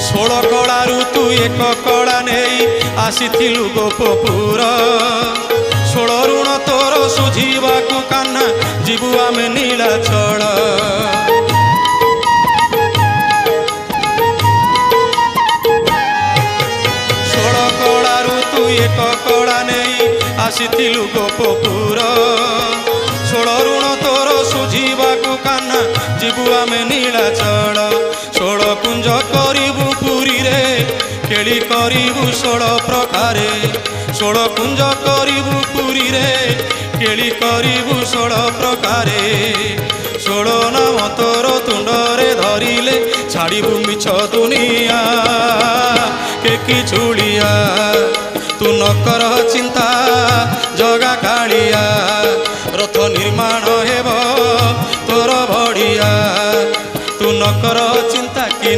षोल कलारू तू एक कला नहीं आसीथिलु गोपपुर षोल ऋण तोर सुझीवाकु कान्हा जीवु आमे नीलाचल षोल कलारू तू एक कला नहीं आसीथिलु गोपपुर षोल ऋण तोर सुझीवाकु कान्हा जीवु आमे नीलाचल षोल कुंज करिबु पुरी रे केली करिबु षोल प्रकारे षोल कुंज करिबु पुरी रे केली करिबु षोल प्रकारे षोल नाम तोर तुंडरे धरिले छाड़िबु मिछ दुनिया के कि चुड़िया तू न कर चिंता जगा